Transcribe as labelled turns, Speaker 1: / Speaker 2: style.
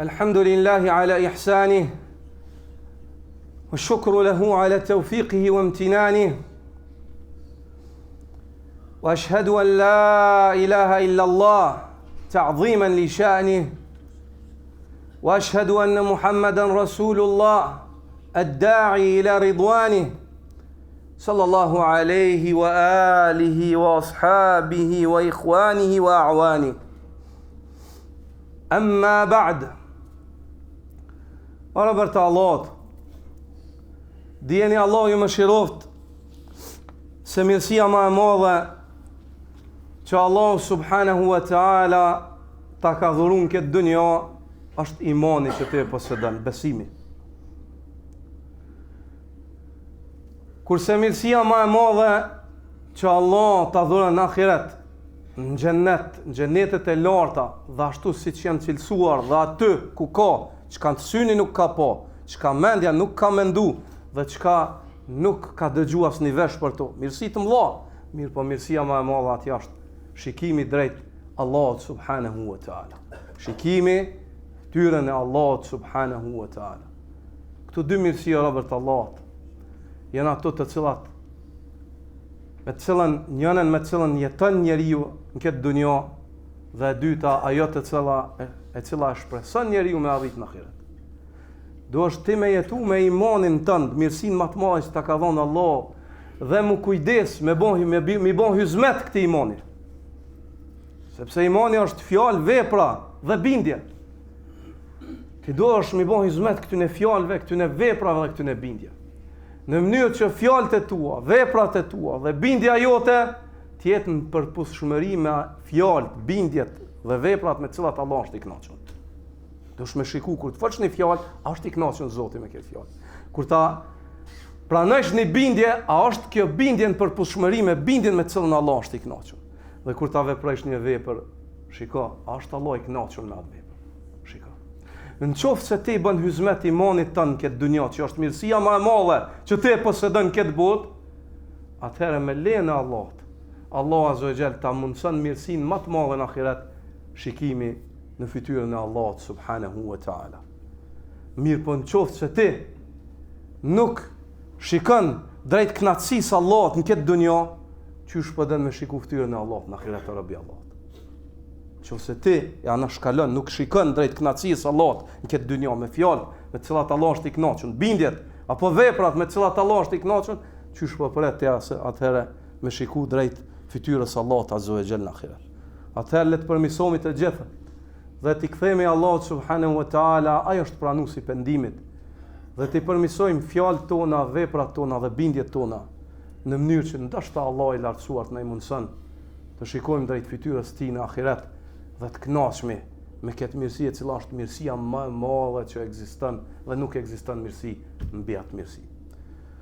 Speaker 1: الحمد لله على إحسانه والشكر له على توفيقه وامتنانه وأشهد أن لا إله إلا الله تعظيما لشأنه وأشهد أن محمدا رسول الله الداعي إلى رضوانه صلى الله عليه وآله وأصحابه وإخوانه وأعوانه أما بعد Robert Allah, dijeni Allah ju më shiroft se mirësia më e madhe që Allah subhanahu wa ta'ala ta ka dhurun këtë dunja është imani që të posedon, besimi. Kurse mirësia më e madhe që Allah ta dhuron në ahiret, në xhennetet e larta, dhe ashtu siç janë cilësuar dhe aty ku ka çka të syni nuk ka po, çka mendja nuk ka mendu dhe çka nuk ka dëgju as një vesh për to. Mirësi të mëdha, mirë po mirësia më e madhe atje është shikimi drejt Allahut subhanahu wa ta'ala. Shikimi tyrën e Allahut subhanahu wa ta'ala. Këto dy mirësi Robert Allahut janë ato të cilat me të cilën njënën me të cilën jeton njeriu në këtë dunjë dhe e dyta ajo e cila shpreson njeriu me arrit në ahiret. Do është ti me jetu me imanin tënd, mirësinë më të madhe që ta ka dhënë Allah dhe mu kujdes me bon hizmet këtij imani. Sepse imani është fjalë, vepra dhe bindje. Ti do është me bon hizmet këtyne fjalëve, këtyne veprave dhe këtyne bindje. Në mënyrë që fjalët e tua, veprat e tua dhe bindja jote të jetë në përputhshmëri me fjalët, bindjet dhe veprat me cilat Allah është i kënaqur. Dush me shiku kur të folsh një fjalë, a është i kënaqur Zoti me këtë fjalë. Kur ta pranosh një bindje, a është kjo bindje në përputhshmëri me bindjen me cilën Allah është i kënaqur. Dhe kur ta veprosh një vepër, shiko, a është Allah i kënaqur me atë vepër. Shiko. Në qoftë se ti bën hizmet imanit tënd këtë dunjë, që është mirësia më e madhe që ti e posedon këtë botë, atëherë me lejen e Allahut, Allah azza wa jall ta mundson mirësinë më të madhe në ahiret, shikimi në fytyrën e Allahut subhanahu wa ta'ala. Mirë po në qoftë se ti nuk shikon drejt kënaqësisë Allahut në këtë dunjë, qysh po den me shiku fytyrën e Allahut në ahiret të Rabbi Allahut. Qoftë ti ja na shkalon, nuk shikon drejt kënaqësisë Allahut në këtë dunjë me fjalë me të cilat Allah është i kënaqur, bindjet apo veprat me të cilat Allah është i kënaqur, qysh po pret ti atëherë me shiku drejt fytyrës Allahut azza wa jall në ahiret. Atëherë le të përmirësohemi të gjithë dhe t'i kthehemi Allahut subhanahu wa ta'ala, ai është pranuesi i pendimit. Dhe t'i përmirësojmë fjalët tona, veprat tona dhe bindjet tona në mënyrë që ndoshta Allah i lartësuar të na mundson të shikojmë drejt fytyrës tij në ahiret dhe të kënaqshmi me këtë mirësi e cila është mirësia më e madhe që ekziston dhe nuk ekziston mirësi mbi atë mirësi.